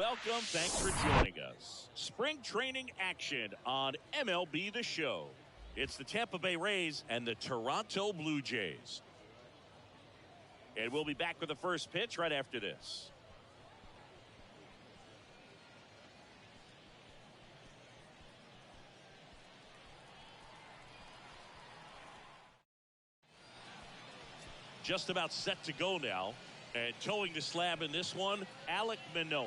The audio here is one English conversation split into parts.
welcome. Thanks for joining us. Spring training action on MLB The Show. It's the Tampa Bay Rays and the Toronto Blue Jays. And we'll be back with the first pitch right after this. Just about set to go now. And towing the slab in this one, Alek Manoah.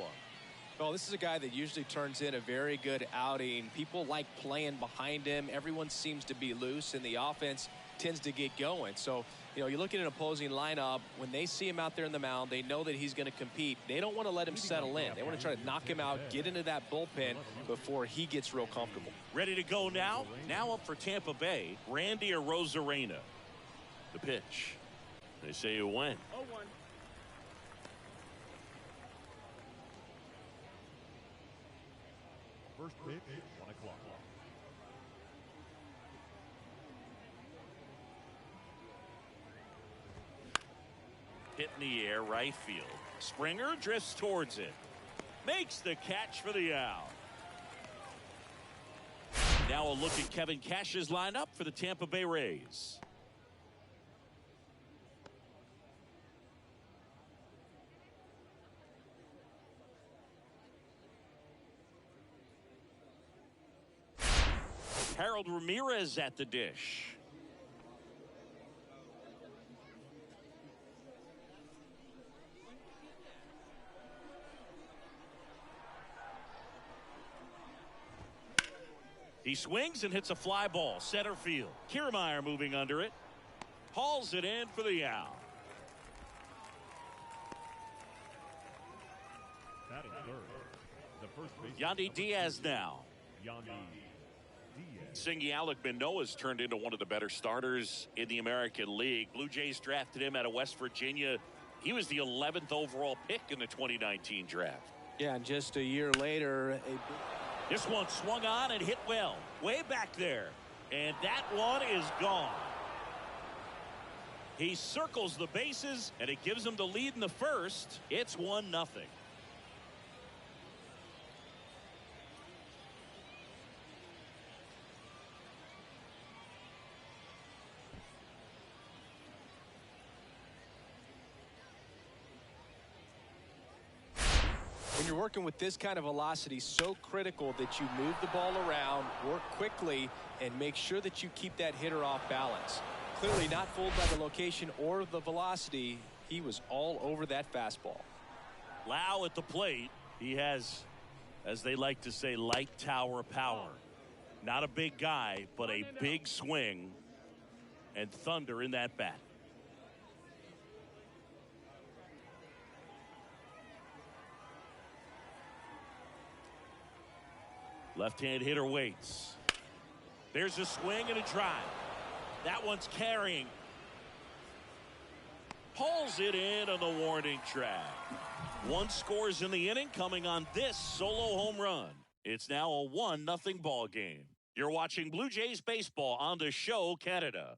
Well, this is a guy that usually turns in a very good outing. People like playing behind him. Everyone seems to be loose, and the offense tends to get going. So, you look at an opposing lineup, when they see him out there in the mound, they know that he's going to compete. They don't want to let him settle in. They want to try to knock him out, get into that bullpen before he gets real comfortable. Ready to go now? Now up for Tampa Bay, Randy Arozarena. The pitch. They say you win. 0-1. First pitch, 1 o'clock. Hit in the air, right field. Springer drifts towards it. Makes the catch for the out. Now a look at Kevin Cash's lineup for the Tampa Bay Rays. Harold Ramirez at the dish. He swings and hits a fly ball, center field. Kiermaier moving under it. Hauls it in for the out. Batting third. The first base. Yandy Diaz now. Yandy Diaz. Singy Alek Manoah has turned into one of the better starters in the American League. Blue Jays drafted him out of West Virginia. He was the 11th overall pick in the 2019 draft. Yeah, and just a year later, this one swung on and hit well. Way back there. And that one is gone. He circles the bases, and it gives him the lead in the first. It's 1-0. When you're working with this kind of velocity, so critical that you move the ball around, work quickly, and make sure that you keep that hitter off balance. Clearly not fooled by the location or the velocity. He was all over that fastball. Lau at the plate. He has, as they like to say, light tower power. Not a big guy, but a big swing and thunder in that bat. Left-hand hitter waits. There's a swing and a drive. That one's carrying. Pulls it in on the warning track. One scores in the inning coming on this solo home run. It's now a 1-0 ball game. You're watching Blue Jays baseball on The Show Canada.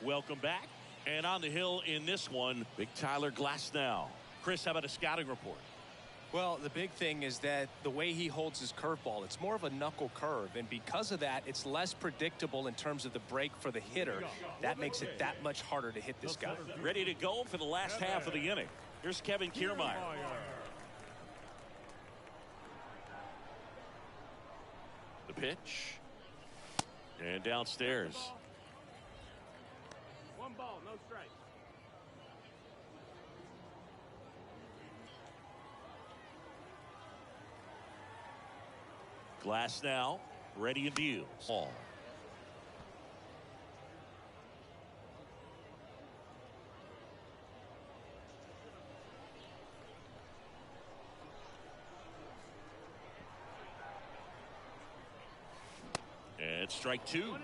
Welcome back. And on the hill in this one, big Tyler Glasnow. Chris, how about a scouting report? Well, the big thing is that the way he holds his curveball, it's more of a knuckle curve. And because of that, it's less predictable in terms of the break for the hitter. That makes it that much harder to hit this guy. Ready to go for the last half of the inning. Here's Kevin Kiermaier. The pitch. And downstairs. 1 ball, no strike. Glasnow, ready and deals. Ball. And strike 2. 1-2. Count.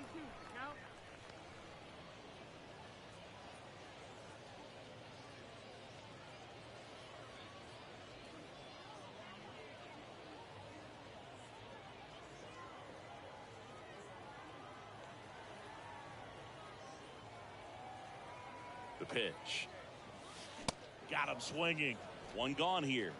The pitch. Got him swinging. One gone here.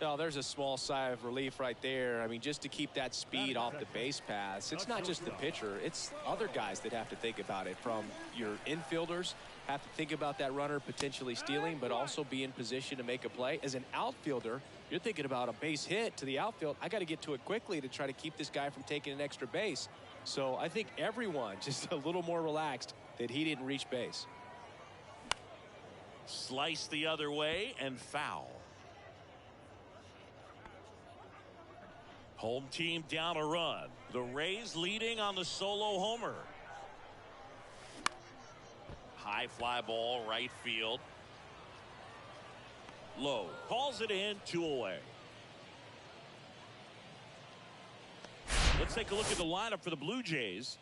Oh, there's a small sigh of relief right there. I mean, just to keep that speed off the base paths. It's not just the pitcher. It's other guys that have to think about it. From your infielders have to think about that runner potentially stealing, but also be in position to make a play. As an outfielder, you're thinking about a base hit to the outfield. I got to get to it quickly to try to keep this guy from taking an extra base. So I think everyone just a little more relaxed that he didn't reach base. Slice the other way and foul. Home team down a run. The Rays leading on the solo homer. High fly ball, right field. Low calls it in, 2 away. Let's take a look at the lineup for the Blue Jays.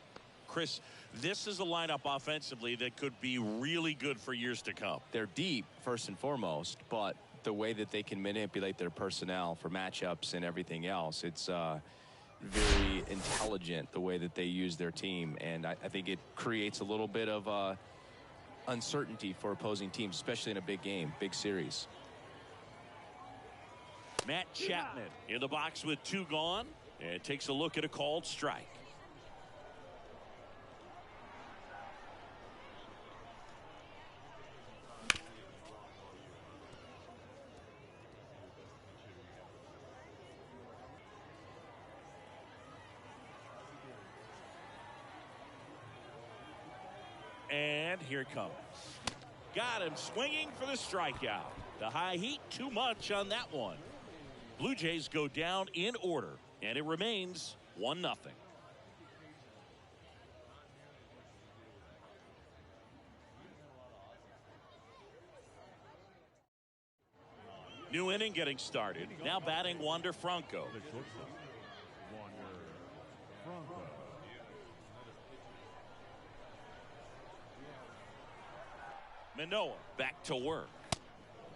Chris, this is a lineup offensively that could be really good for years to come. They're deep, first and foremost, but the way that they can manipulate their personnel for matchups and everything else, it's very intelligent the way that they use their team, and I think it creates a little bit of uncertainty for opposing teams, especially in a big game, big series. Matt Chapman in the box with 2 gone, and takes a look at a called strike. And here it comes. Got him swinging for the strikeout. The high heat, too much on that one. Blue Jays go down in order, and it remains 1-0. New inning getting started. Now batting Wander Franco. The shortstop, Wander Franco. Manoah back to work.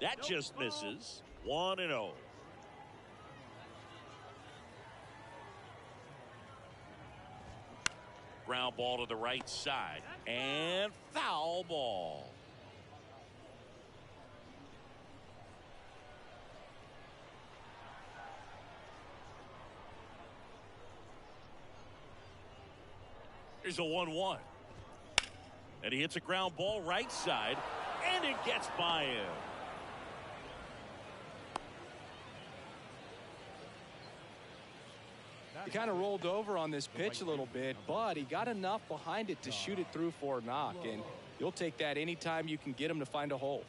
That just misses. 1-0. Ground ball to the right side. And foul ball. Here's a 1-1. And he hits a ground ball right side, and it gets by him. He kind of rolled over on this pitch a little bit, but he got enough behind it to shoot it through for a knock, and you'll take that anytime you can get him to find a hole.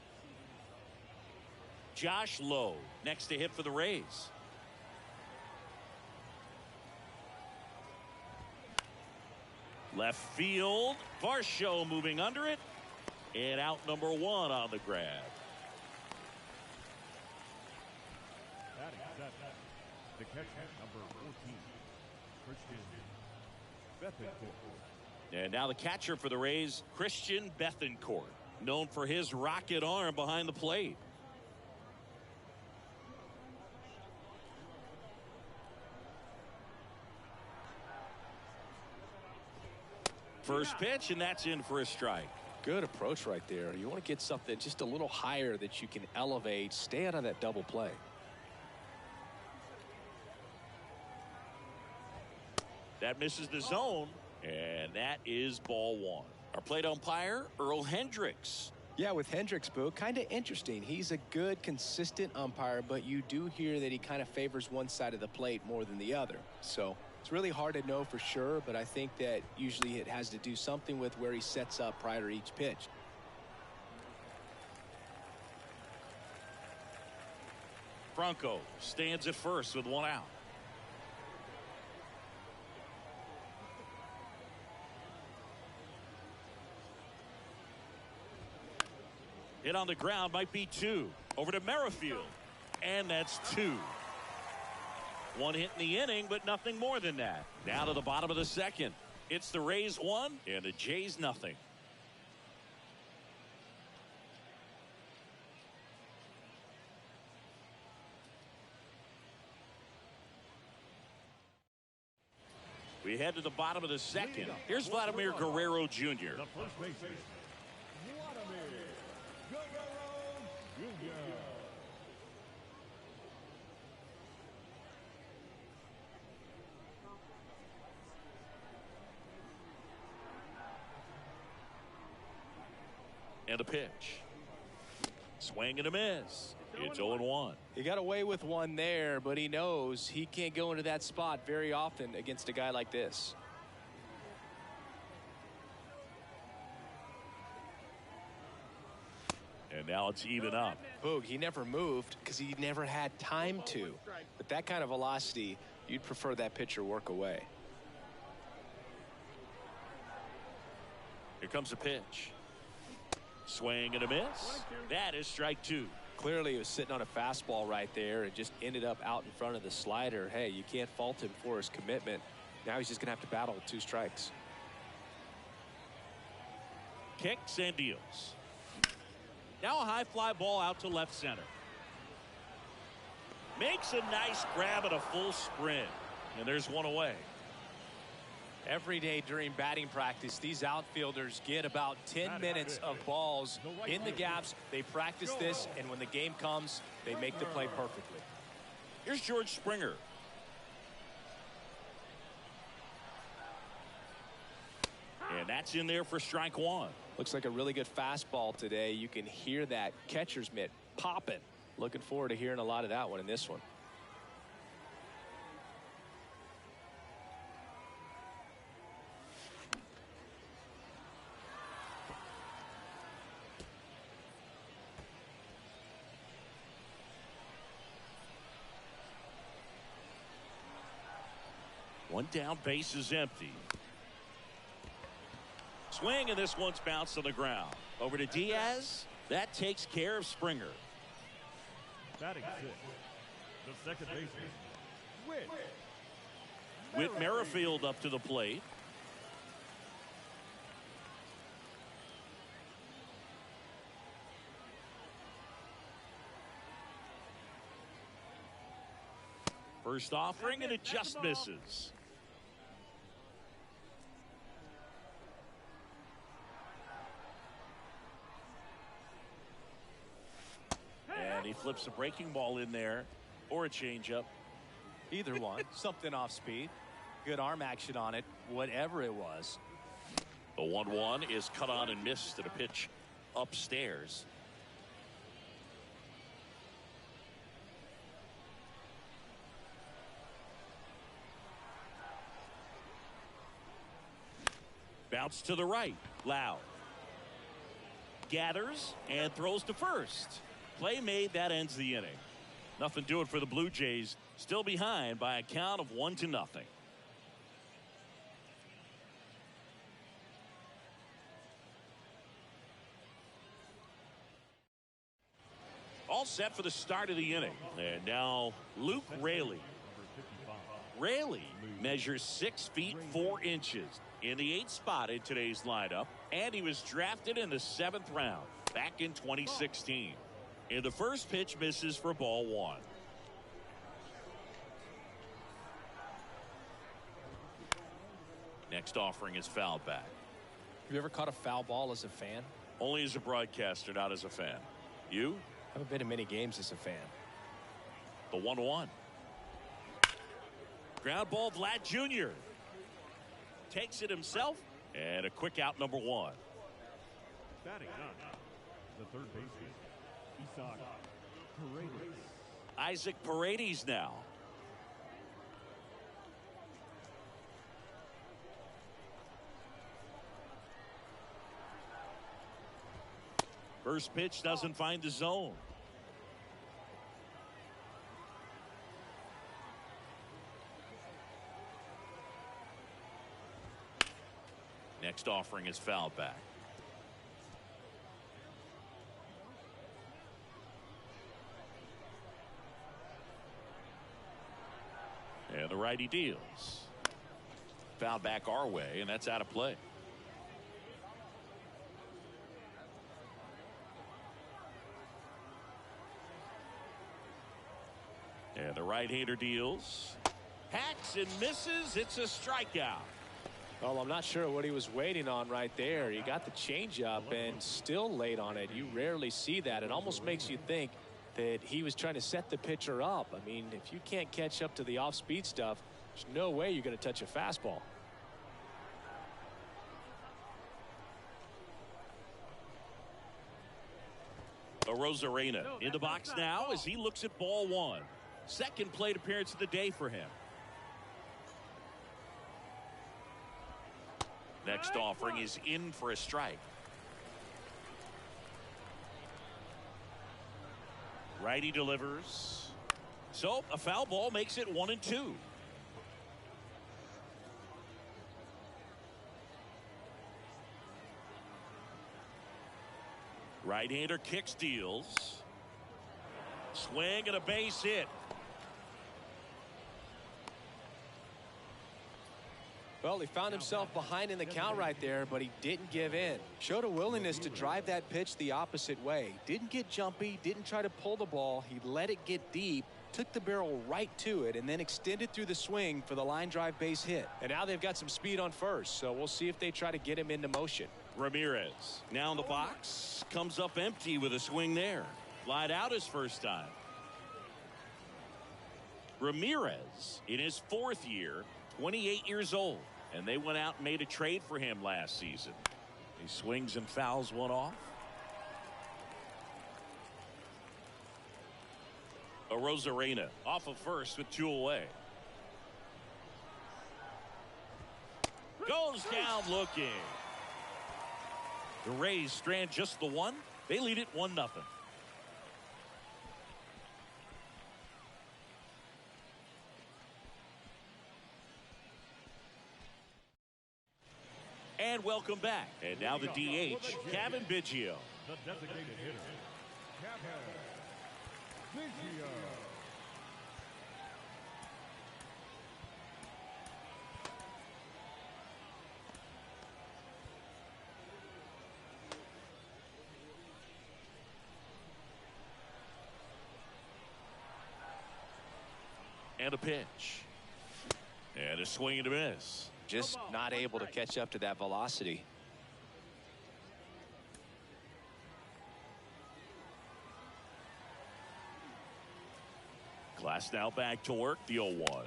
Josh Lowe next to hit for the Rays. Left field. Varsho moving under it. And out number 1 on the grab. Batting seventh, the catcher, number 14, Christian Bethencourt. And now the catcher for the Rays, Christian Bethencourt, known for his rocket arm behind the plate. First pitch, and that's in for a strike. Good approach right there. You want to get something just a little higher that you can elevate, stay out of that double play. That misses the zone, and that is ball 1. Our plate umpire, Earl Hendricks. Yeah, with Hendricks, Boo, kind of interesting. He's a good, consistent umpire, but you do hear that he kind of favors one side of the plate more than the other. So it's really hard to know for sure, but I think that usually it has to do something with where he sets up prior to each pitch. Franco stands at first with 1 out. Hit on the ground, might be 2. Over to Merrifield. And that's 2. 1 hit in the inning, but nothing more than that. Now to the bottom of the second. It's the Rays 1 and the Jays nothing. We head to the bottom of the second. Here's Vladimir Guerrero Jr. The first baseman, Vladimir And the pitch. Swing and a miss. It's 0-1. He got away with one there, but he knows he can't go into that spot very often against a guy like this. And now it's even up. Boog, he never moved because he never had time to. But that kind of velocity, you'd prefer that pitcher work away. Here comes a pitch. Swing and a miss. That is strike 2. Clearly he was sitting on a fastball right there and just ended up out in front of the slider. Hey, you can't fault him for his commitment. Now he's just going to have to battle with 2 strikes. Kicks and deals. Now a high fly ball out to left center. Makes a nice grab at a full sprint. And there's one away. Every day during batting practice, these outfielders get about 10 minutes of balls in the gaps. They practice this, and when the game comes, they make the play perfectly. Here's George Springer. And that's in there for strike 1. Looks like a really good fastball today. You can hear that catcher's mitt popping. Looking forward to hearing a lot of that one in this one. One down, base is empty. Swing, and this one's bounced on the ground. Over to Diaz. That takes care of Springer. Batting 6, the second baseman, Whit. Whit Merrifield up to the plate. First offering, and it just misses. And he flips a breaking ball in there, or a changeup. Either one. Something off speed. Good arm action on it, whatever it was. The 1-1 is cut on and missed at a pitch upstairs. Bounce to the right. Loud. Gathers and throws to first. Play made. That ends the inning. Nothing doing for the Blue Jays. Still behind by a count of 1-0. All set for the start of the inning. And now Luke Raley. Raley measures 6 feet 4 inches in the 8th spot in today's lineup, and he was drafted in the 7th round back in 2016. And the first pitch misses for ball 1. Next offering is fouled back. Have you ever caught a foul ball as a fan? Only as a broadcaster, not as a fan. You? I haven't been to many games as a fan. The 1-1. Ground ball, Vlad Jr. Takes it himself, and a quick out, number 1. Batting 9, the third baseman, Isaac Paredes. Isaac Paredes now. First pitch doesn't find the zone. Next offering is fouled back. And the righty deals. Fouled back our way, and that's out of play. And the right-hander deals. Hacks and misses. It's a strikeout. Well, I'm not sure what he was waiting on right there. He got the changeup and still late on it. You rarely see that. It almost makes you think that he was trying to set the pitcher up. I mean, if you can't catch up to the off-speed stuff, there's no way you're going to touch a fastball. Rosarena in the box now as he looks at ball one. Second plate appearance of the day for him. Next offering is in for a strike. Righty delivers. So a foul ball makes it 1-2. Right-hander kick steals. Swing and a base hit. Well, he found himself behind in the count right there, but he didn't give in. Showed a willingness to drive that pitch the opposite way. Didn't get jumpy, didn't try to pull the ball. He let it get deep, took the barrel right to it, and then extended through the swing for the line drive base hit. And now they've got some speed on first, so we'll see if they try to get him into motion. Ramirez now in the box, comes up empty with a swing there. Lied out his first time. Ramirez in his fourth year, 28 years old, and they went out and made a trade for him last season. He swings and fouls one off. Rosarena off of first with 2 away. Goes down looking. The Rays strand just the one. They lead it 1-0. And welcome back. And now the DH, Kevin Biggio. The designated hitter, Kevin Biggio. And a pitch. And a swing and a miss. Just not able to catch up to that velocity. Glass now back to work. The 0-1.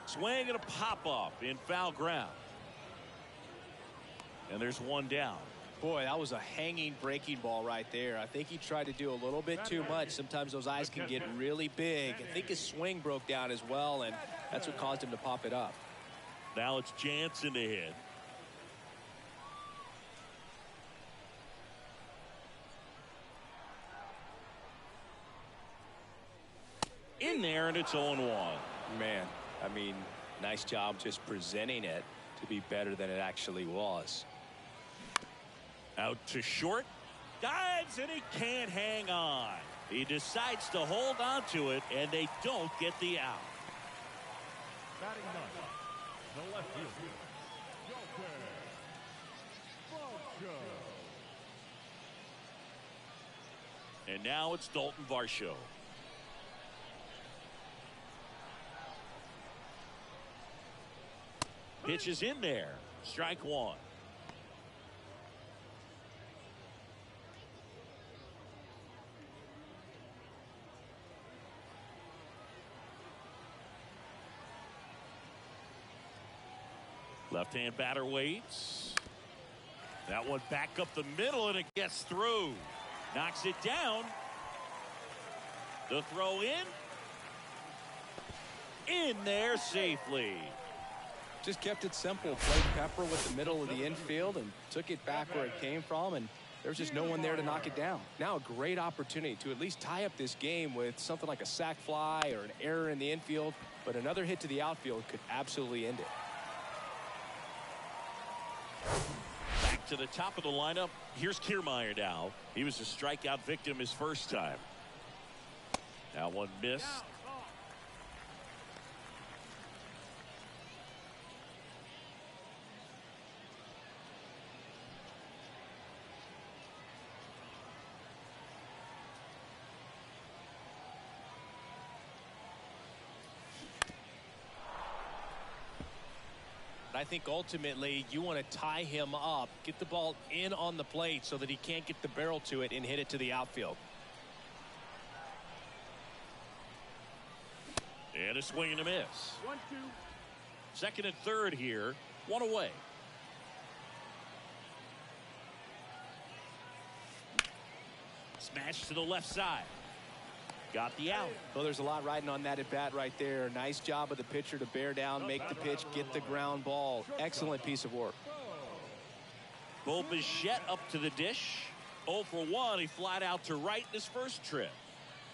Swing and a pop-up in foul ground. And there's one down. Boy, that was a hanging breaking ball right there. I think he tried to do a little bit too much. Sometimes those eyes can get really big. I think his swing broke down as well, and that's what caused him to pop it up. Now it's Jansen to hit. In there, and it's 0-1. Man, I mean, nice job just presenting it to be better than it actually was. Out to short. Dives, and he can't hang on. He decides to hold on to it, and they don't get the out. Batting ninth, the left fielder, Joker Varsho. And now it's Dalton Varsho. Pitch is in there. Strike one. Left-hand batter waits. That one back up the middle, and it gets through. Knocks it down. The throw in. In there safely. Just kept it simple. Played Pepper with the middle of the infield and took it back where it came from, and there's just no one there to knock it down. Now a great opportunity to at least tie up this game with something like a sac fly or an error in the infield, but another hit to the outfield could absolutely end it. Back to the top of the lineup. Here's Kiermaier now. He was a strikeout victim his first time. Now one missed. I think ultimately you want to tie him up, get the ball in on the plate so that he can't get the barrel to it and hit it to the outfield. And a swing and a miss. 1-2. Second and third here. One away. Smash to the left side. Got the out. Well, there's a lot riding on that at bat right there. Nice job of the pitcher to bear down, make the pitch, get the ground ball. Excellent piece of work. Bo Bichette up to the dish. 0 for 1. He flied out to right in his first trip.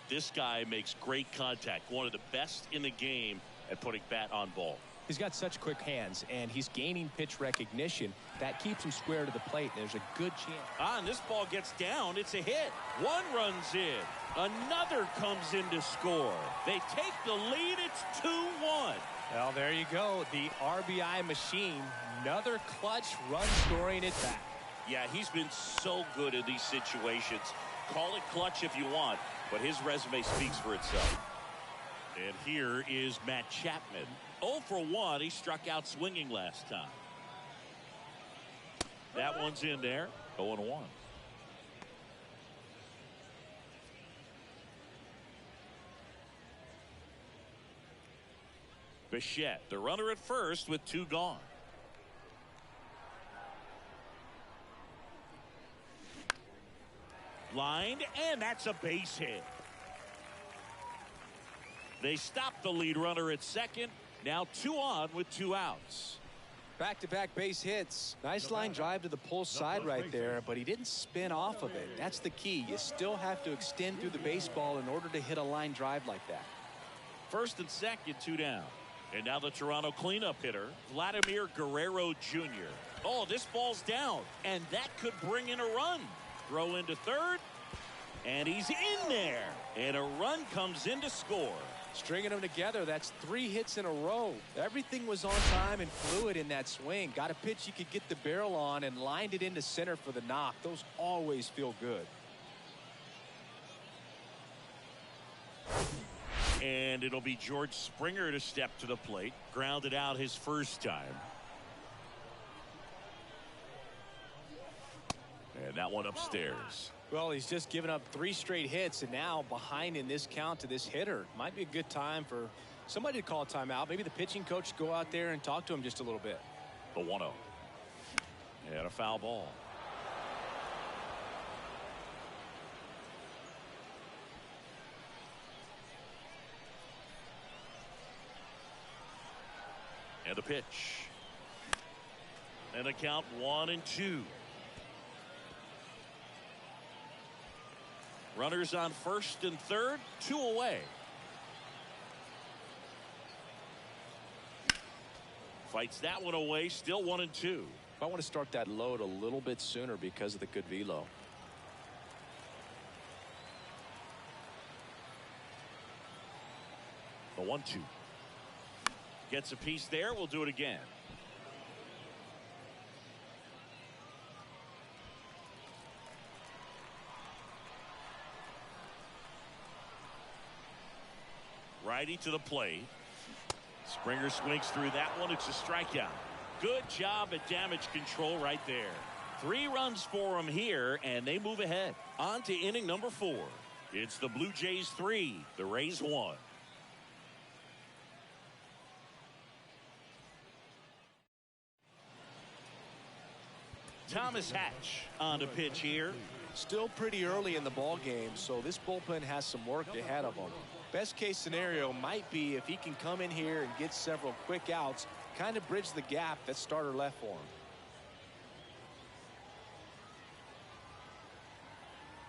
This guy makes great contact. One of the best in the game at putting bat on ball. He's got such quick hands, and he's gaining pitch recognition. That keeps him square to the plate, and there's a good chance. And this ball gets down. It's a hit. One runs in. Another comes in to score. They take the lead. It's 2-1. Well, there you go. The RBI machine. Another clutch run scoring at bat. Yeah, he's been so good in these situations. Call it clutch if you want, but his resume speaks for itself. And here is Matt Chapman. 0 for 1. He struck out swinging last time. That one's in there. 0-1. Bichette, the runner at first with 2 gone. Lined, and that's a base hit. They stop the lead runner at second. Now 2 on with 2 outs. Back-to-back base hits. Nice line drive to the pull side right there, but he didn't spin off of it. That's the key. You still have to extend through the baseball in order to hit a line drive like that. First and second, 2 down. And now the Toronto cleanup hitter, Vladimir Guerrero Jr. Oh, this ball's down, and that could bring in a run. Throw into third, and he's in there. And a run comes in to score. Stringing them together, that's 3 hits in a row. Everything was on time and fluid in that swing. Got a pitch you could get the barrel on and lined it into center for the knock. Those always feel good. And it'll be George Springer to step to the plate. Grounded out his first time. And that one upstairs. Well, he's just given up 3 straight hits, and now behind in this count to this hitter. Might be a good time for somebody to call a timeout. Maybe the pitching coach go out there and talk to him just a little bit. The 1-0. And a foul ball. And the pitch. And a count 1-2. Runners on first and third, 2 away. Fights that one away, still 1-2. I want to start that load a little bit sooner because of the good velo. The 1-2. Gets a piece there. We'll do it again. Righty to the plate. Springer swings through that one. It's a strikeout. Good job at damage control right there. 3 runs for him here, and they move ahead. On to inning number 4. It's the Blue Jays 3, the Rays 1. Thomas Hatch on the pitch here. Still pretty early in the ball game, so this bullpen has some work ahead of them. Best case scenario might be if he can come in here and get several quick outs, kind of bridge the gap that starter left for him.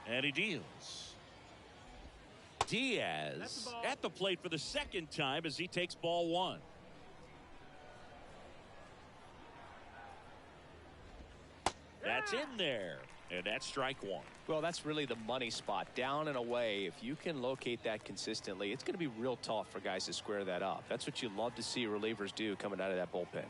And he deals. Diaz at the plate for the second time as he takes ball 1. That's in there. And that's strike 1. Well, that's really the money spot, down and away. If you can locate that consistently, it's going to be real tough for guys to square that up. That's what you love to see relievers do coming out of that bullpen.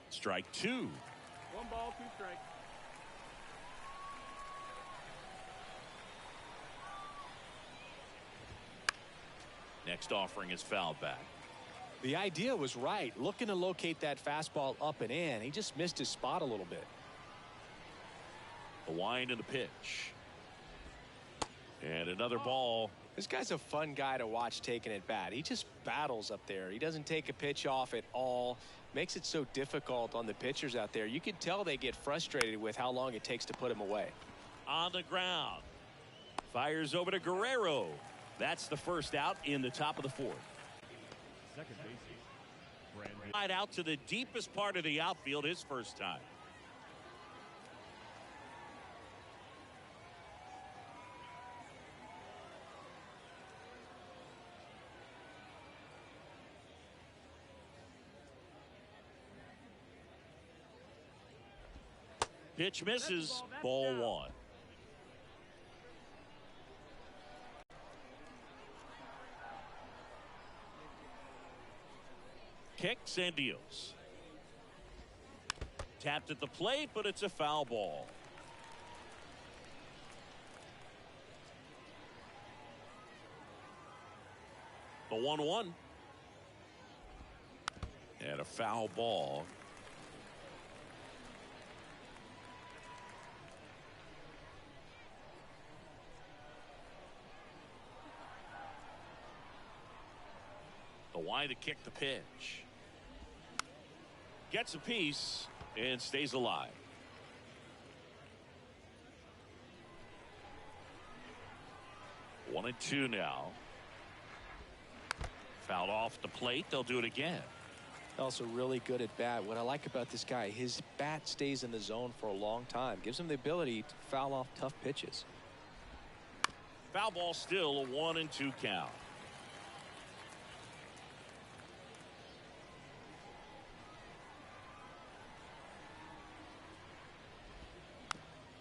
Strike 2. 1 ball, 2 strikes. Next offering is fouled back. The idea was right, looking to locate that fastball up and in. He just missed his spot a little bit. The wind and the pitch. And another ball. This guy's a fun guy to watch taking at bat. He just battles up there. He doesn't take a pitch off at all. Makes it so difficult on the pitchers out there. You can tell they get frustrated with how long it takes to put him away. On the ground. Fires over to Guerrero. That's the first out in the top of the fourth. Second baseman, Brandon. Right out to the deepest part of the outfield his first time. Pitch misses. Ball one. Kicks and deals. Tapped at the plate, but it's a foul ball. The 1-1. And a foul ball. The wide to kick the pitch. Gets a piece and stays alive. One and two now. Fouled off the plate. They'll do it again. Also really good at bat. What I like about this guy, his bat stays in the zone for a long time. Gives him the ability to foul off tough pitches. Foul ball still a 1-2 count.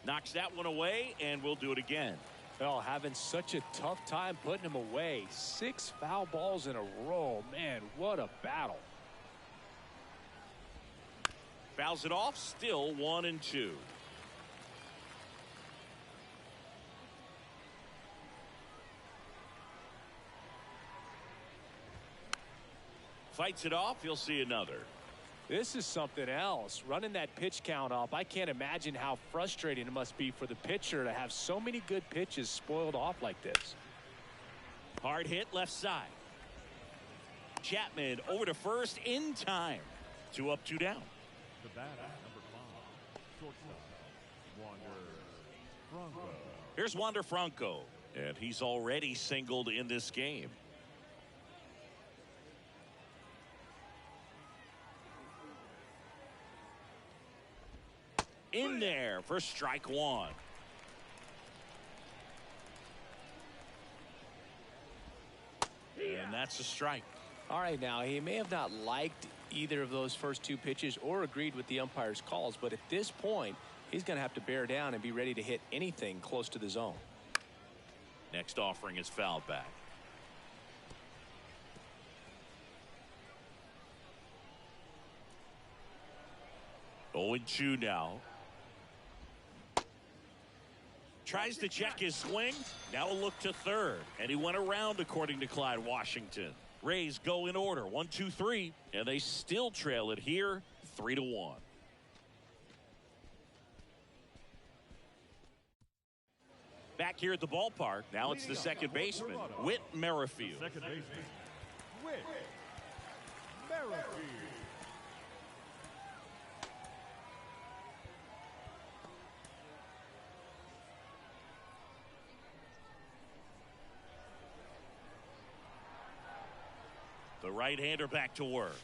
Knocks that one away, and we'll do it again. Well, having such a tough time putting him away. 6 foul balls in a row. Man, what a battle. Fouls it off, still 1-2. Fights it off, you'll see another. This is something else. Running that pitch count up, I can't imagine how frustrating it must be for the pitcher to have so many good pitches spoiled off like this. Hard hit left side. Chapman over to first in time. 2 up, 2 down. The batter, number 5, shortstop, Wander Franco. Here's Wander Franco, and he's already singled in this game. In there for strike one. And that's a strike. All right, now he may have not liked either of those first 2 pitches or agreed with the umpire's calls, but at this point he's going to have to bear down and be ready to hit anything close to the zone. Next offering is fouled back. Oh, and 2 now. Tries to check his swing. Now a look to third. And he went around, according to Clyde Washington. Rays go in order. 1, 2, 3. And they still trail it here 3-1. Back here at the ballpark. Now it's the second baseman, Whit Merrifield. Second baseman, Whit Merrifield. The right-hander back to work.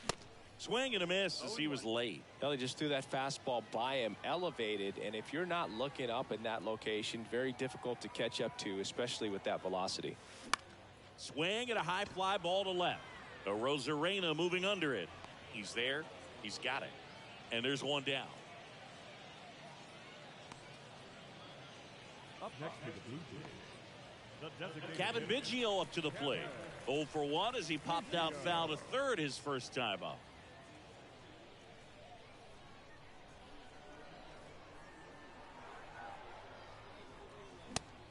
Swing and a miss as he was late. Ellie just threw that fastball by him, elevated, and if you're not looking up in that location, very difficult to catch up to, especially with that velocity. Swing and a high fly ball to left. A Rosarena moving under it. He's there. He's got it. And there's one down. Up next to the Blue Jays, the designated Kevin Biggio up to the plate. 0 for 1 as he popped out foul to third his first time up.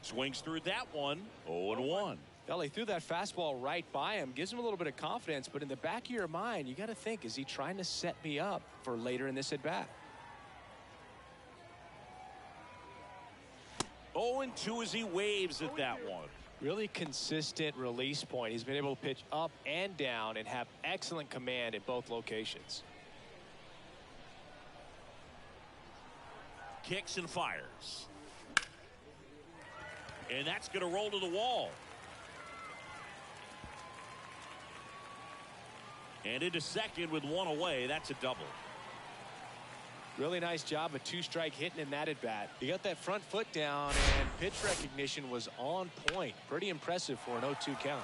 Swings through that one. 0-1. Ellie threw that fastball right by him, gives him a little bit of confidence, but in the back of your mind, you got to think, is he trying to set me up for later in this at bat? 0-2 as he waves at that one. Really consistent release point. He's been able to pitch up and down and have excellent command at both locations. Kicks and fires. And that's going to roll to the wall. And into second with one away. That's a double. Really nice job of two-strike hitting in that at-bat. He got that front foot down, and pitch recognition was on point. Pretty impressive for an 0-2 count.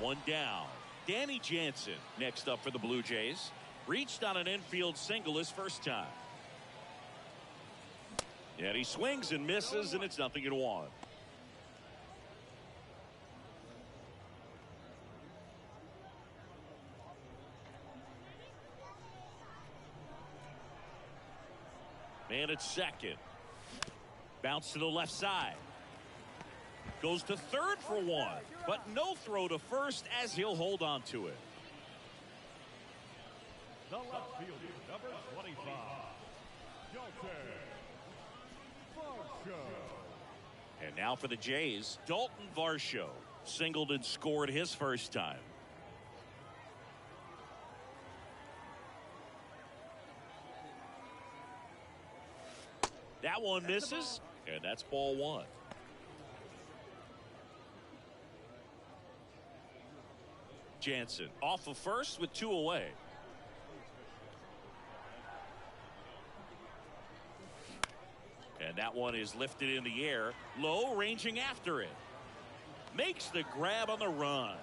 One down. Danny Jansen next up for the Blue Jays. Reached on an infield single his first time. And he swings and misses, and it's 0-1. Man at second. Bounce to the left side. Goes to third for one, but no throw to first as he'll hold on to it. The left fielder, number 25, Dalton Varsho. And now for the Jays, Dalton Varsho singled and scored his first time. That one misses, and that's ball one. Jansen off of first with two away. And that one is lifted in the air, low, ranging after it. Makes the grab on the run.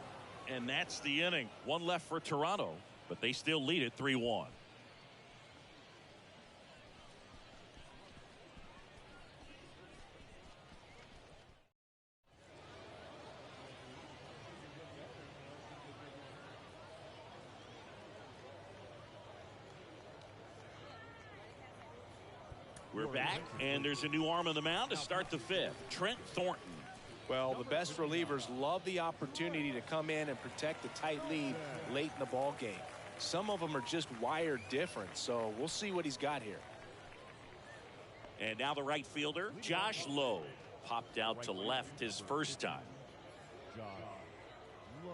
And that's the inning. One left for Toronto, but they still lead it 3-1. We're back, and there's a new arm on the mound to start the fifth. Trent Thornton. Well, the best relievers love the opportunity to come in and protect a tight lead late in the ball game. Some of them are just wired different, so we'll see what he's got here. And now the right fielder, Josh Lowe, popped out to left his first time. Josh Lowe.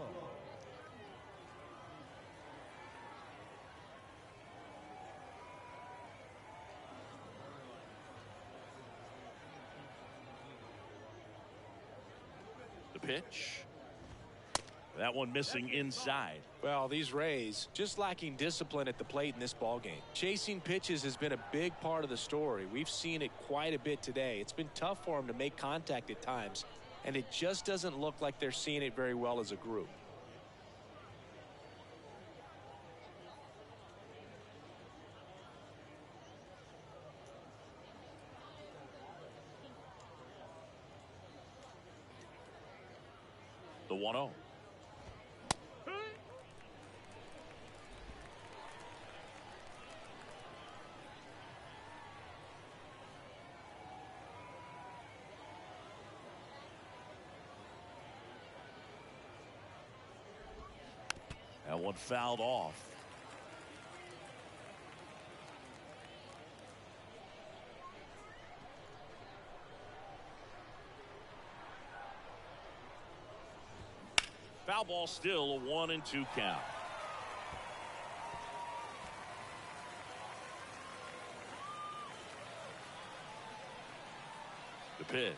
The pitch. That one missing inside. Well, these Rays just lacking discipline at the plate in this ball game. Chasing pitches has been a big part of the story. We've seen it quite a bit today. It's been tough for them to make contact at times, and it just doesn't look like they're seeing it very well as a group. The 1-0. That one fouled off. Foul ball, still a 1-2 count. The pitch.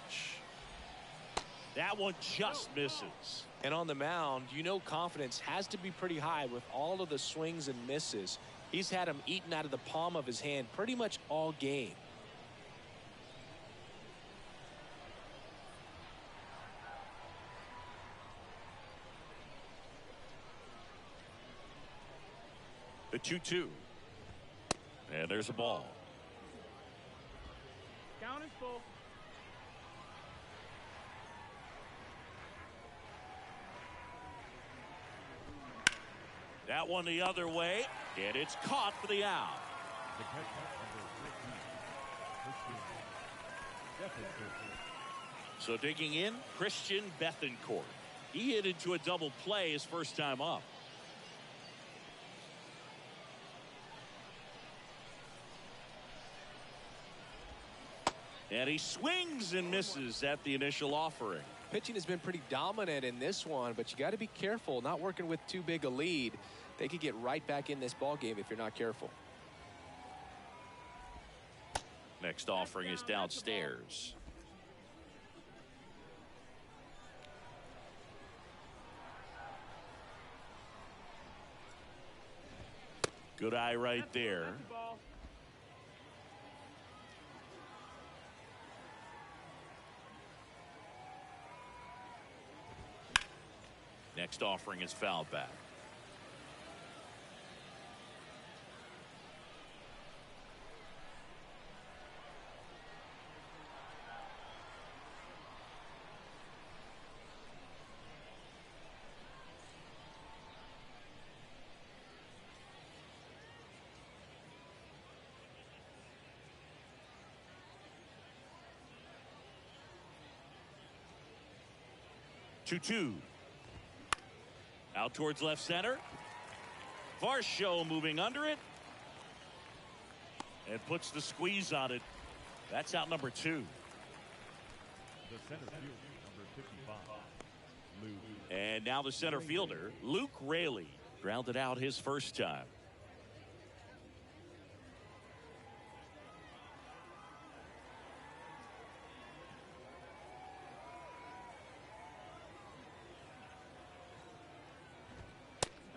That one just misses. And on the mound, you know confidence has to be pretty high with all of the swings and misses. He's had them eaten out of the palm of his hand pretty much all game. The 2-2. And there's a ball. Count is full. That one the other way, and it's caught for the out. The catcher, number 15, Christian Bethencourt. So digging in, Christian Bethencourt. He hit into a double play his first time up. And he swings and misses at the initial offering. Pitching has been pretty dominant in this one, but you got to be careful, not working with too big a lead. They could get right back in this ball game if you're not careful. Next offering is downstairs. Good eye right there. Next offering is fouled back. Two. Out towards left center. Varsho moving under it. And puts the squeeze on it. That's out number 2. The center fielder, number 55, Luke. And now the center fielder, Luke Raley, grounded out his first time.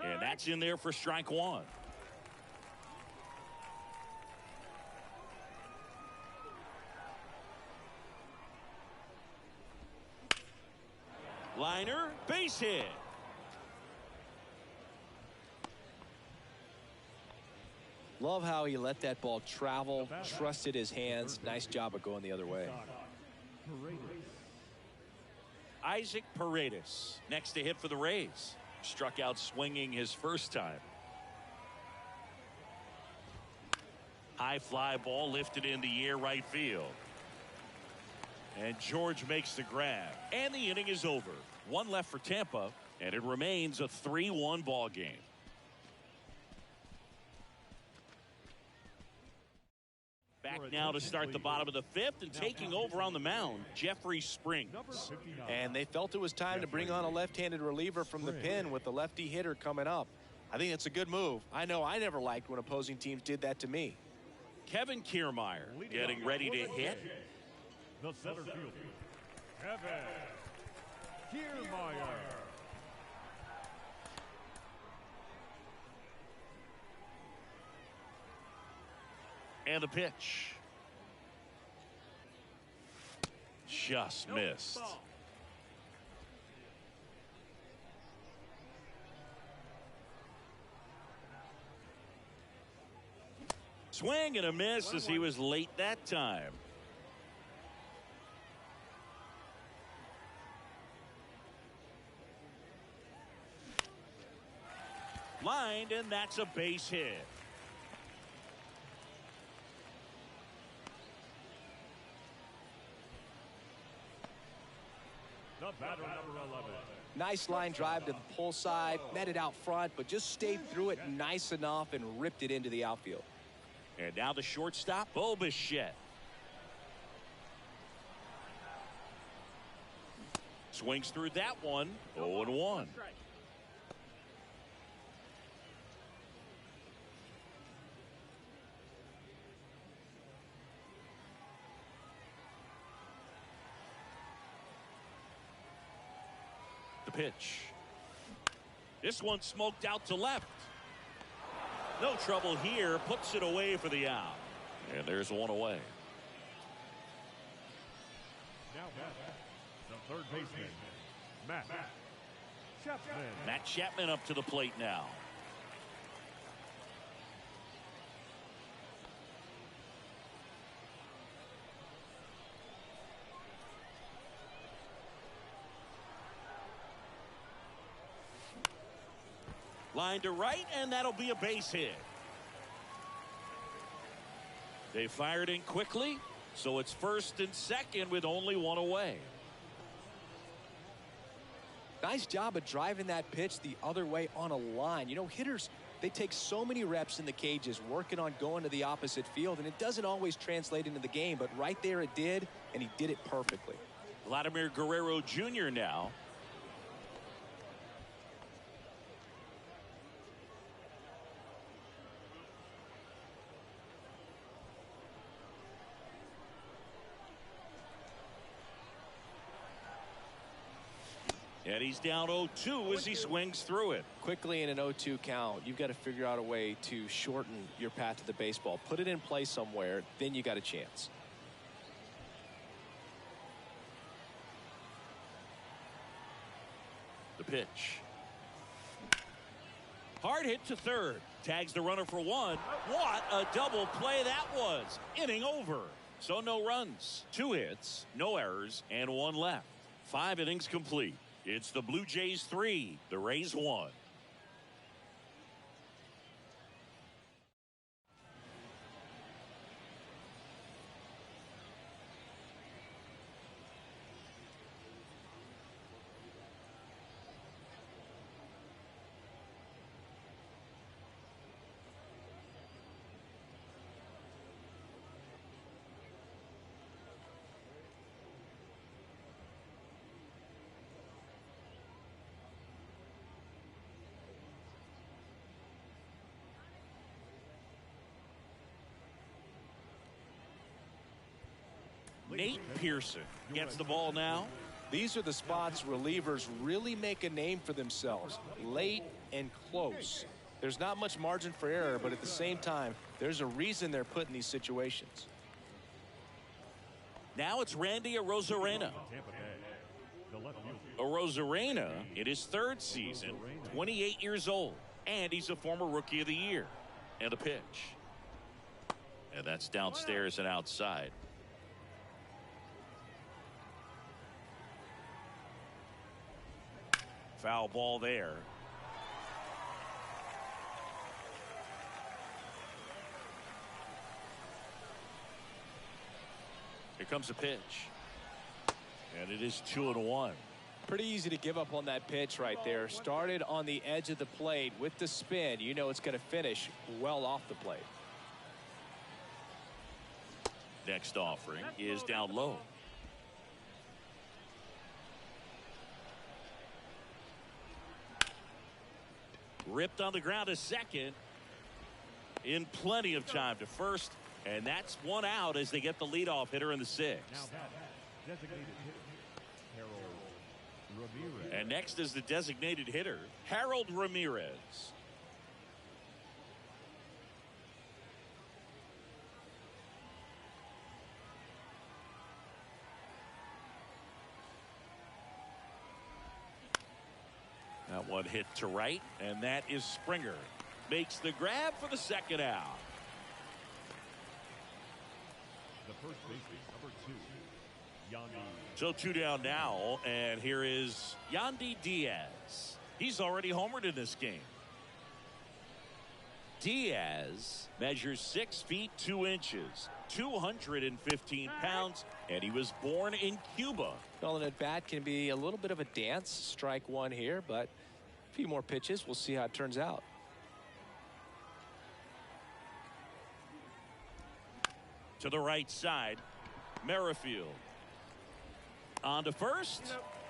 And that's in there for strike 1. Liner, base hit. Love how he let that ball travel, trusted his hands. Nice job of going the other way. Isaac Paredes, next to hit for the Rays. Struck out swinging his first time. High fly ball lifted in the air right field. And George makes the grab. And the inning is over. 1 left for Tampa, and it remains a 3-1 ball game. Back now to start the bottom of the 5th, and taking over on the mound, Jeffrey Springs. And they felt it was time to bring on a left-handed reliever from the pen with the lefty hitter coming up. I think it's a good move. I know I never liked when opposing teams did that to me. Kevin Kiermaier getting ready to hit. The center fielder, Kevin Kiermaier. And the pitch. Just missed. Swing and a miss as he was late that time. Lined, and that's a base hit. The batter, number 11. Nice line drive to the pull side, met it out front, but just stayed through it nice enough and ripped it into the outfield. And now the shortstop, Bo Bichette. Swings through that one, 0-1. The pitch. This one smoked out to left. No trouble here, puts it away for the out. And there's one away. Now the third baseman, Matt Chapman. Matt Chapman up to the plate now. Line to right, and that'll be a base hit. They fired in quickly, so it's first and second with only one away. Nice job of driving that pitch the other way on a line. You know, hitters, they take so many reps in the cages working on going to the opposite field, and it doesn't always translate into the game, but right there it did, and he did it perfectly. Vladimir Guerrero Jr. now. And he's down 0-2 as he swings through it. Quickly in an 0-2 count, you've got to figure out a way to shorten your path to the baseball. Put it in play somewhere, then you got a chance. The pitch. Hard hit to third. Tags the runner for one. What a double play that was. Inning over. So no runs, 2 hits, no errors, and 1 left. 5 innings complete. It's the Blue Jays 3, the Rays 1. Nate Pearson gets the ball now. These are the spots relievers really make a name for themselves. Late and close. There's not much margin for error, but at the same time, there's a reason they're put in these situations. Now it's Randy Arozarena. Arozarena in his 3rd season, 28 years old, and he's a former Rookie of the Year. And a pitch. And that's downstairs and outside. Foul ball there. Here comes a pitch. And it is 2-1. Pretty easy to give up on that pitch right there. Started on the edge of the plate with the spin. You know it's going to finish well off the plate. Next offering is down low. Ripped on the ground to second. In plenty of time to first. And that's 1 out as they get the leadoff hitter in the 6th. And next is the designated hitter, Harold Ramirez. That one hit to right, and that is Springer. Makes the grab for the 2nd out. The first baseman, number 2, Yandy. So 2 down now, and here is Yandy Diaz. He's already homered in this game. Diaz measures 6 feet 2 inches, 215 pounds, and he was born in Cuba. Well, an at-bat can be a little bit of a dance. Strike 1 here, but a few more pitches. We'll see how it turns out. To the right side, Merrifield. On to first,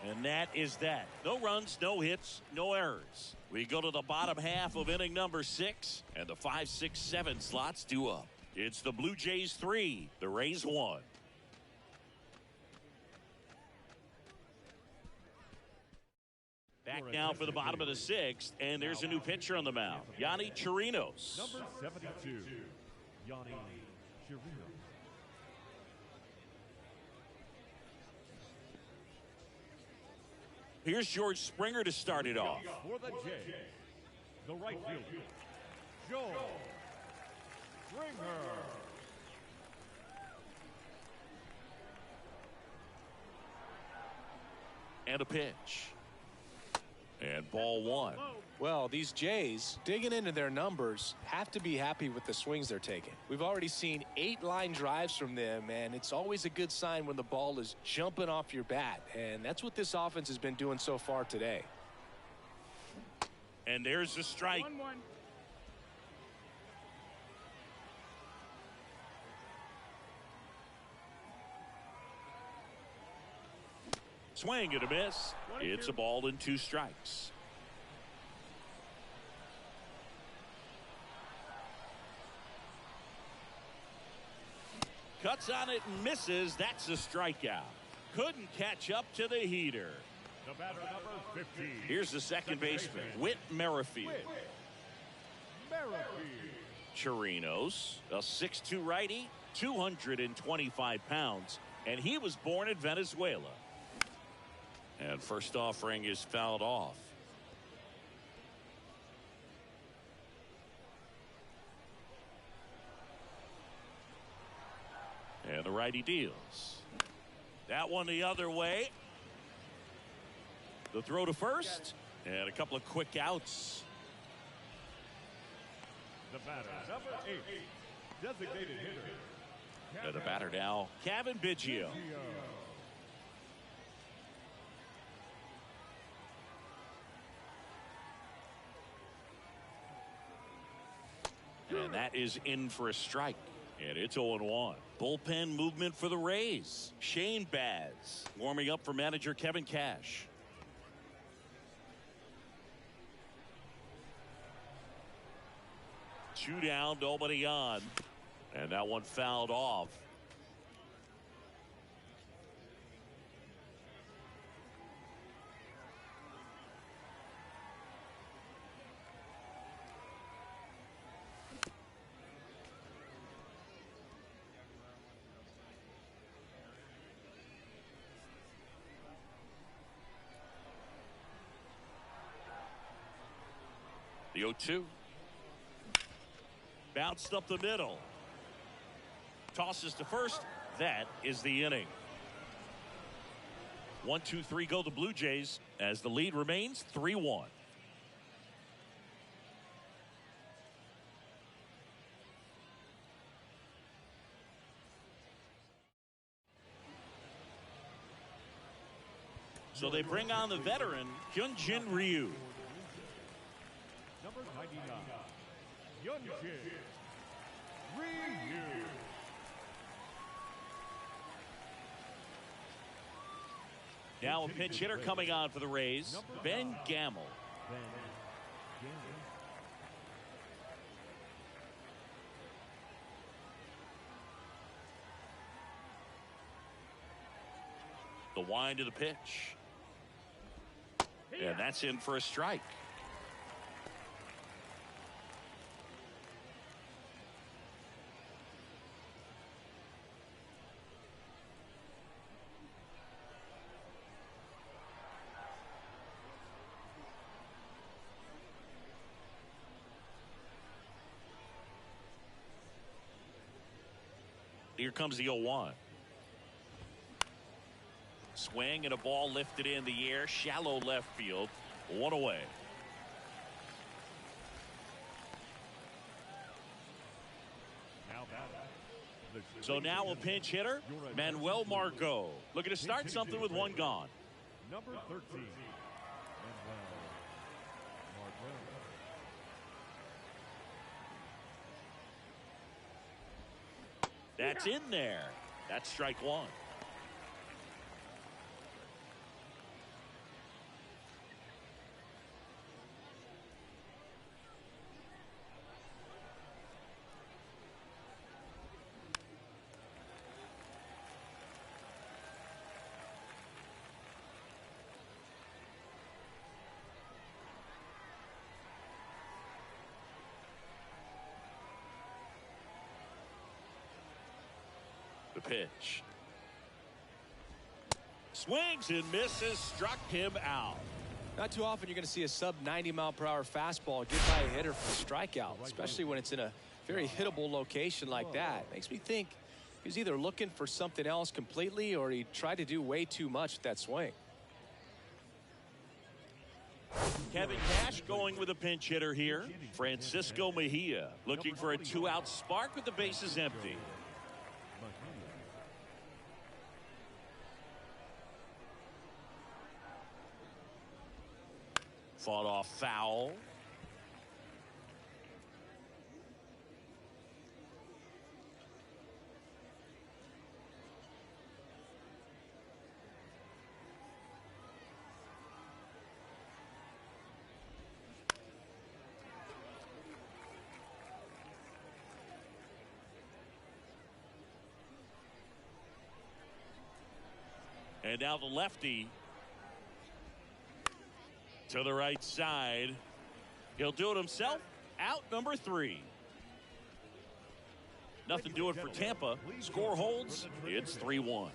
and that is that. No runs, no hits, no errors. We go to the bottom half of inning number 6, and the 5, 6, 7 slots due up. It's the Blue Jays 3, the Rays 1. Back now for the bottom of the 6th, and there's a new pitcher on the mound, Yanni Chirinos. Number 72, Yanni Chirinos. Here's George Springer to start it off. For the Jays, the right fielder, George Springer. And a pitch. And Ball one. Well, these Jays, digging into their numbers, have to be happy with the swings they're taking. We've already seen 8 line drives from them, and it's always a good sign when the ball is jumping off your bat. And that's what this offense has been doing so far today. And there's the strike. 1-1. Swing and a miss. It's a ball and 2 strikes. Cuts on it and misses. That's a strikeout. Couldn't catch up to the heater. The batter, number 15. Here's the second baseman, Whit Merrifield. Chirinos, a 6'2 righty, 225 pounds, and he was born in Venezuela. And first offering is fouled off. And the righty deals. That one the other way. The throw to first, and a couple of quick outs. The batter, number 8. Designated hitter. And the batter now, Kevin Biggio. And that is in for a strike. And it's 0-1. Bullpen movement for the Rays. Shane Baz warming up for manager Kevin Cash. Two down, nobody on. And that one fouled off. The 0-2. Bounced up the middle. Tosses to first. That is the inning. 1-2-3 go the Blue Jays as the lead remains 3-1. So they bring on the veteran Hyunjin Ryu. Number 99. Hyunjin Ryu. Now a pinch hitter coming on for the Rays, Ben Gamel. The wind of the pitch. And that's in for a strike. Here comes the 0-1. Swing and a ball lifted in the air, shallow left field, 1 away. So now a pinch hitter, Manuel Margot, looking to start something with 1 gone. Number 13. That's in there. That's strike 1. The pitch. Swings and misses, struck him out. Not too often you're going to see a sub 90-mile-per-hour fastball get by a hitter for a strikeout, especially when it's in a very hittable location like that. Makes me think he was either looking for something else completely or he tried to do way too much with that swing. Kevin Cash going with a pinch hitter here. Francisco Mejia looking for a 2-out spark with the bases empty. Fought off foul. And now the lefty to the right side. He'll do it himself. Out number 3. Nothing doing for Tampa. Score holds. It's 3-1.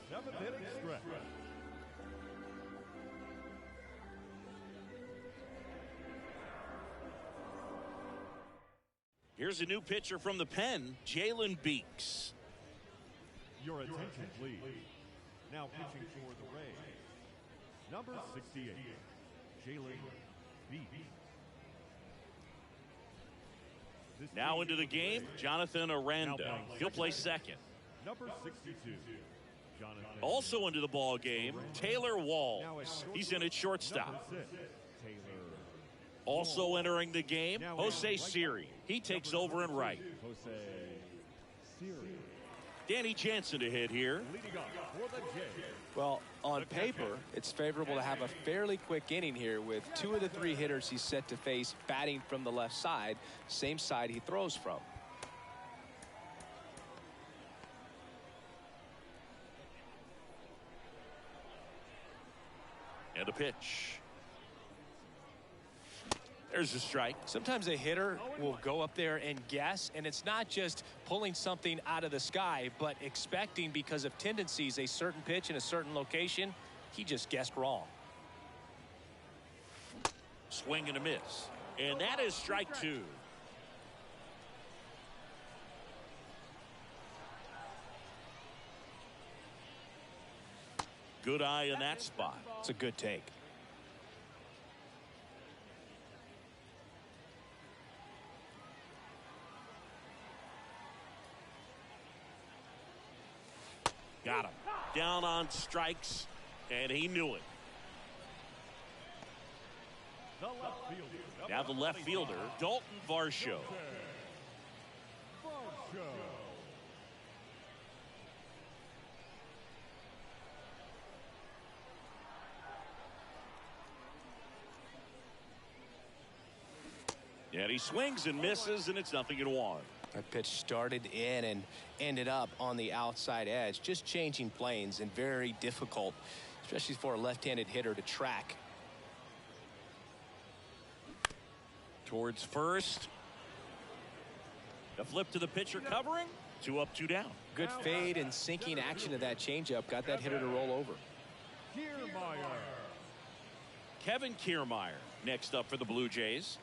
Here's a new pitcher from the pen, Jalen Beeks. Your attention, please. Now pitching for the Rays, number 68, Jalen Beeks. Now into the game, Jonathan Aranda. He'll play second. Number 62, Jonathan. Also into the ball game, Taylor Walls. He's in at shortstop. Also entering the game, Jose Siri. He takes over in right. Jose Siri. Danny Jansen to hit here. Leading off for the Jays. Well, on paper, it's favorable to have a fairly quick inning here with 2 of the 3 hitters he's set to face batting from the left side, same side he throws from. And a pitch. There's a strike. Sometimes a hitter will go up there and guess, and it's not just pulling something out of the sky, but expecting because of tendencies a certain pitch in a certain location. He just guessed wrong. Swing and a miss. And that is strike 2. Good eye in that spot. It's a good take. Got him. Down on strikes, and he knew it. Now the left fielder, Dalton Varsho. And he swings and misses, and it's 0-1. That pitch started in and ended up on the outside edge, just changing planes, and very difficult, especially for a left-handed hitter to track. Towards first. A flip to the pitcher covering. 2 up, 2 down. Good fade and sinking action of that changeup got that hitter to roll over. Kevin Kiermaier next up for the Blue Jays.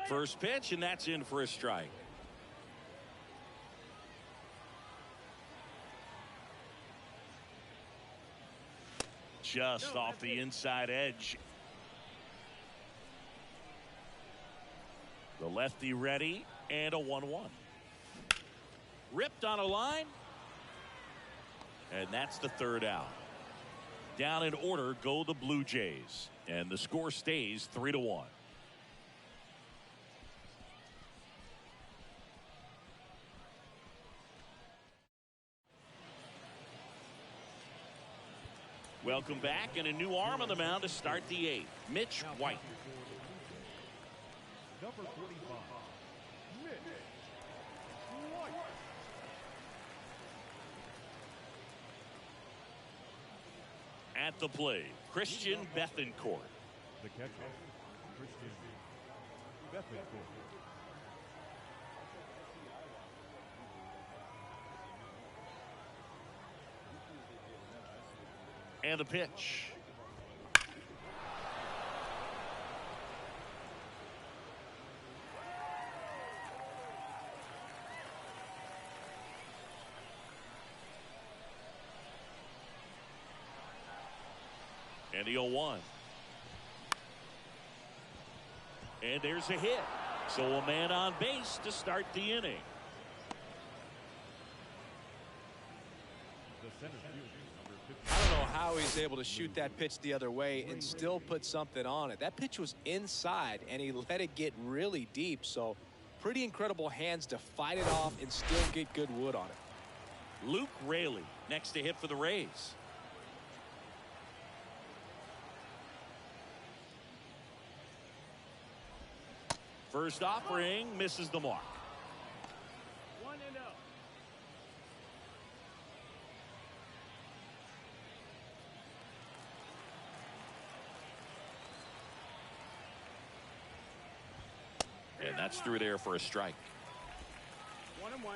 First pitch, and that's in for a strike. Just off the inside edge. The lefty ready, and a 1-1. Ripped on a line, and that's the 3rd out. Down in order go the Blue Jays, and the score stays 3-1. Welcome back, and a new arm on the mound to start the 8th. Mitch White. Number 45, Mitch White. At the plate, Christian Bethancourt. The catcher, Christian Bethancourt. And the pitch. And the 0-1. And there's a hit. So a man on base to start the inning. I don't know how he's able to shoot that pitch the other way and still put something on it. That pitch was inside, and he let it get really deep. So pretty incredible hands to fight it off and still get good wood on it. Luke Raley next to hit for the Rays. First offering misses the mark. 1-0. And that's through there for a strike. 1-1.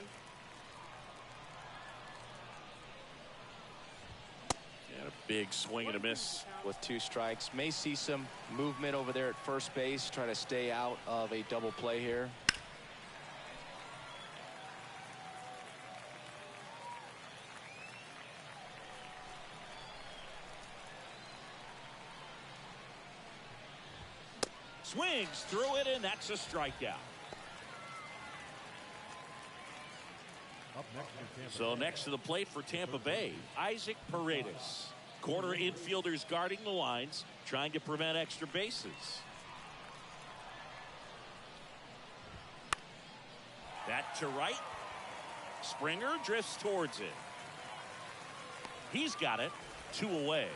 And a big swing and a miss. With 2 strikes, may see some movement over there at first base, try to stay out of a double play here. Swings through it, and that's a strikeout. Up next for Tampa So Bay. next to the plate for Tampa Bay, Isaac Paredes. Corner infielders guarding the lines, trying to prevent extra bases. That to right. Springer drifts towards it. He's got it. 2 away.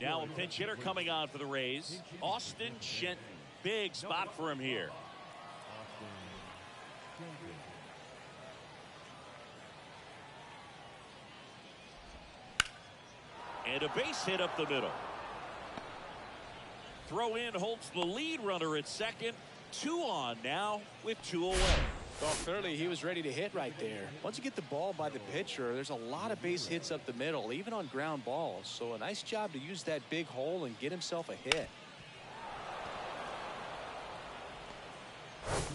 Now a pinch hitter coming on for the Rays, Austin Shenton. Big spot for him here. And a base hit up the middle. Throw in holds the lead runner at second. 2 on now with 2 away. Well, clearly he was ready to hit right there. Once you get the ball by the pitcher, there's a lot of base hits up the middle, even on ground balls. So a nice job to use that big hole and get himself a hit.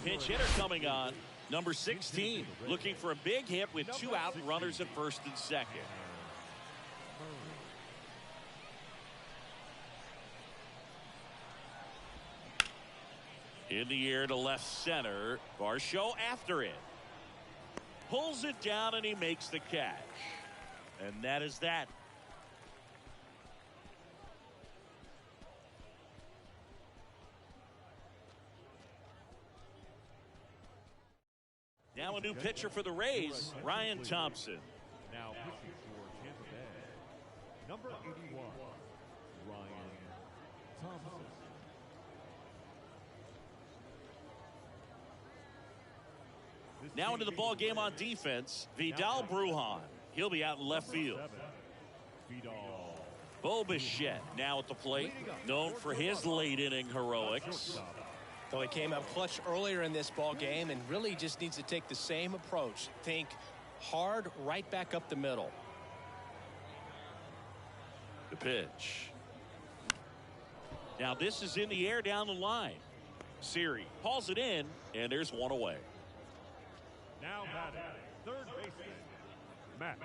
Pinch hitter coming on. Number 16 looking for a big hit with 2 out and runners at first and second. In the air to left center. Varsho after it. Pulls it down and he makes the catch. And that is that. Now a new pitcher for the Rays, Ryan Thompson. Now pitching for Tampa Bay, number 81, Ryan Thompson. Now into the ball game on defense, Vidal Brujan. He'll be out in left field. Bo Bichette now at the plate, known for his late inning heroics. So he came up clutch earlier in this ball game and really just needs to take the same approach. Think hard right back up the middle. The pitch. Now this is in the air down the line. Siri hauls it in, and there's 1 away. Now batting, third baseman, Matt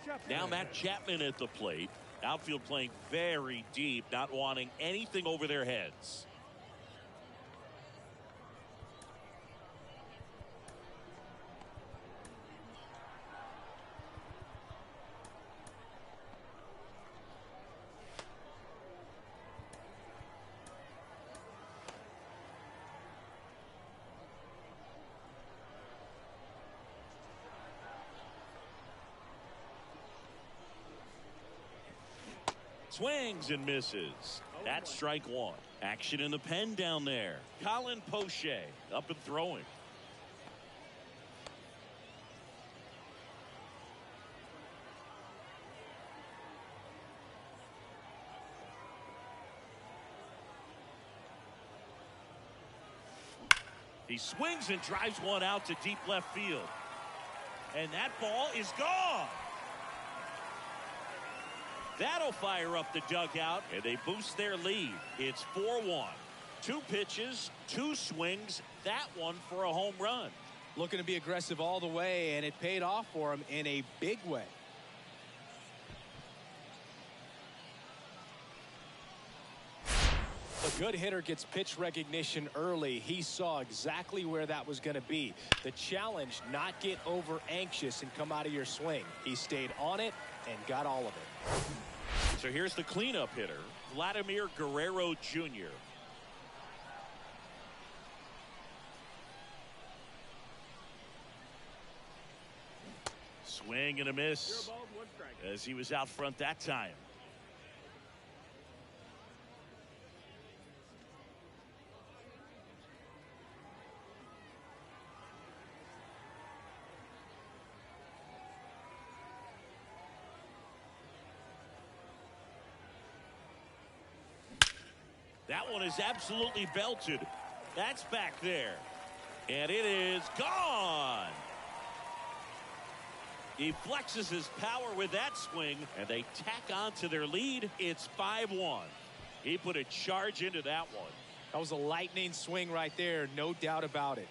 Chapman. Now Matt Chapman at the plate. Outfield playing very deep, not wanting anything over their heads. Swings and misses. That's strike 1. Action in the pen down there. Colin Poche up and throwing. He swings and drives one out to deep left field. And that ball is gone. That'll fire up the dugout, and they boost their lead. It's 4-1. 2 pitches, 2 swings, that one for a home run. Looking to be aggressive all the way, and it paid off for him in a big way. A good hitter gets pitch recognition early. He saw exactly where that was going to be. The challenge, not get over anxious and come out of your swing. He stayed on it and got all of it. So here's the cleanup hitter, Vladimir Guerrero Jr. Swing and a miss as he was out front that time. That one is absolutely belted. That's back there. And it is gone. He flexes his power with that swing, and they tack on to their lead. It's 5-1. He put a charge into that one. That was a lightning swing right there, no doubt about it.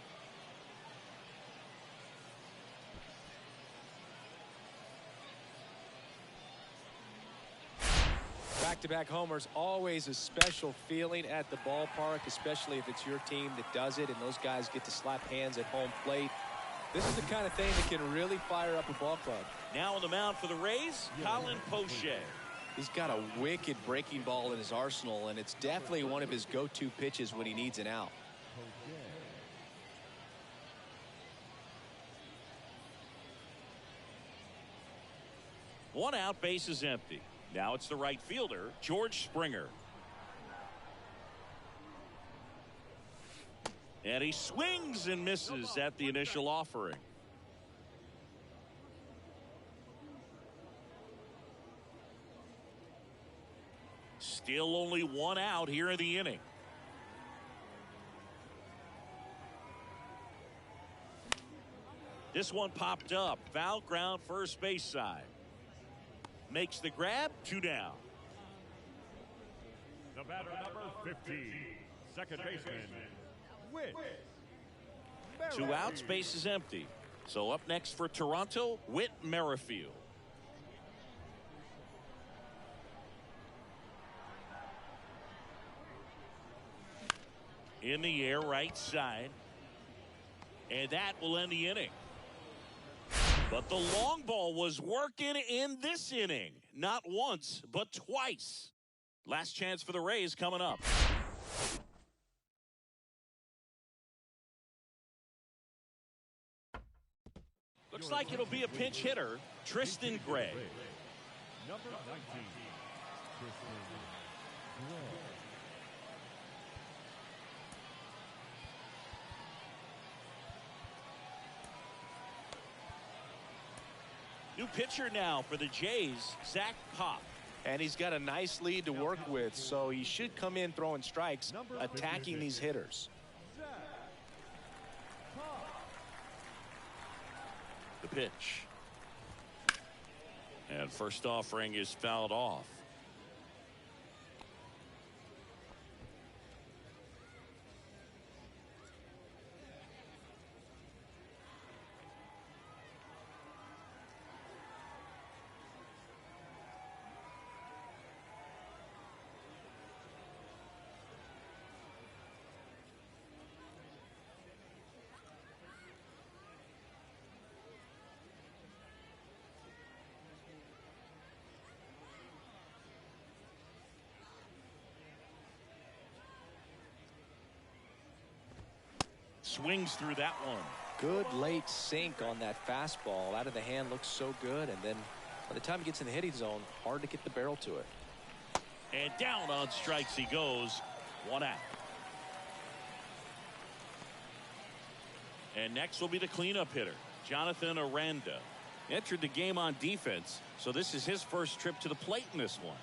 Back-to-back homers, always a special feeling at the ballpark, especially if it's your team that does it and those guys get to slap hands at home plate. This is the kind of thing that can really fire up a ball club. Now on the mound for the Rays, Colin Poche. He's got a wicked breaking ball in his arsenal, and it's definitely one of his go-to pitches when he needs an out. One out, base is empty. Now it's the right fielder, George Springer. And he swings and misses at the initial offering. Still only 1 out here in the inning. This one popped up. Foul ground, first base side. Makes the grab, 2 down. The batter, number 15, second baseman, Whit. 2 outs, base is empty. So up next for Toronto, Whit Merrifield. In the air, right side. And that will end the inning. But the long ball was working in this inning. Not once, but twice. Last chance for the Rays coming up. Looks like it'll be a pinch hitter, Tristan Gray. Number 19, Tristan Gray. New pitcher now for the Jays, Zach Pop. And he's got a nice lead to work with, so he should come in throwing strikes, attacking these hitters. The pitch. And first offering is fouled off. Swings through that one. Good late sink on that fastball. Out of the hand, looks so good, and then by the time he gets in the hitting zone, hard to get the barrel to it. And down on strikes he goes. 1 out. And next will be the cleanup hitter, Jonathan Aranda. Entered the game on defense, so this is his first trip to the plate in this one.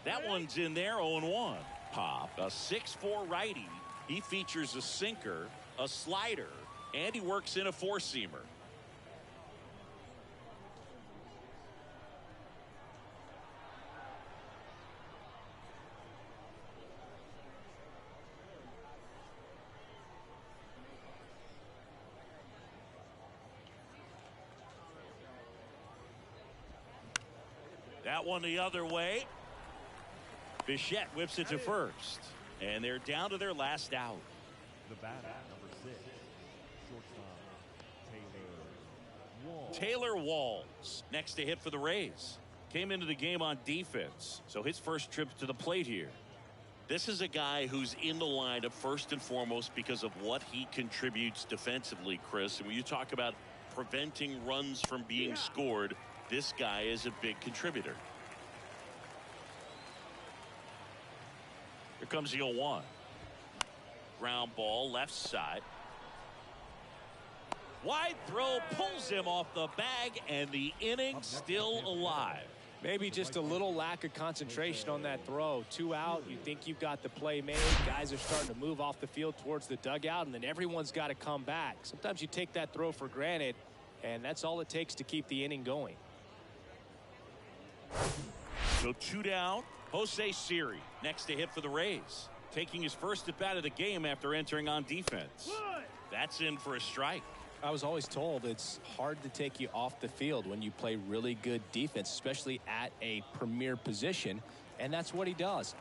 That one's in there, 0-1. Pop, a 6'4" righty. He features a sinker, a slider, and he works in a 4-seamer. That one the other way. Bichette whips it to first. And they're down to their last out. The batter, number 6, shortstop, Taylor Walls, next to hit for the Rays. Came into the game on defense, so his first trip to the plate here. This is a guy who's in the lineup first and foremost because of what he contributes defensively, Chris. And when you talk about preventing runs from being scored, this guy is a big contributor. Here comes the 0-1. Ground ball left side. Wide throw pulls him off the bag, and the inning still alive. Maybe just a little lack of concentration on that throw. 2 out, you think you've got the play made. Guys are starting to move off the field towards the dugout, and then everyone's got to come back. Sometimes you take that throw for granted, and that's all it takes to keep the inning going. So 2 down. Jose Siri next to hit for the Rays. Taking his first at bat of the game after entering on defense. That's in for a strike. I was always told it's hard to take you off the field when you play really good defense, especially at a premier position, and that's what he does.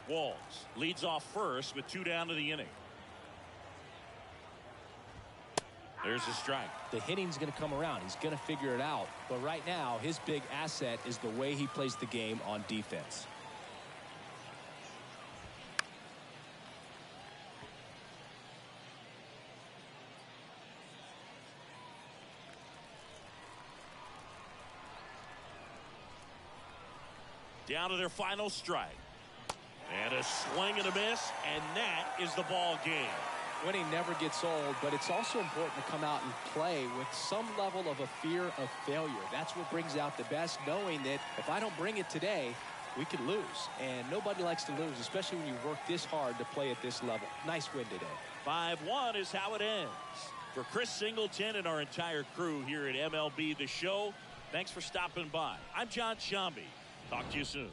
Walls leads off first with 2 down to the inning. There's a strike. The hitting's going to come around. He's going to figure it out. But right now, his big asset is the way he plays the game on defense. Down to their final strike. And a swing and a miss, and that is the ball game. Winning never gets old, but it's also important to come out and play with some level of a fear of failure. That's what brings out the best, knowing that if I don't bring it today, we could lose. And nobody likes to lose, especially when you work this hard to play at this level. Nice win today. 5-1 is how it ends. For Chris Singleton and our entire crew here at MLB The Show, thanks for stopping by. I'm John Shambi. Talk to you soon.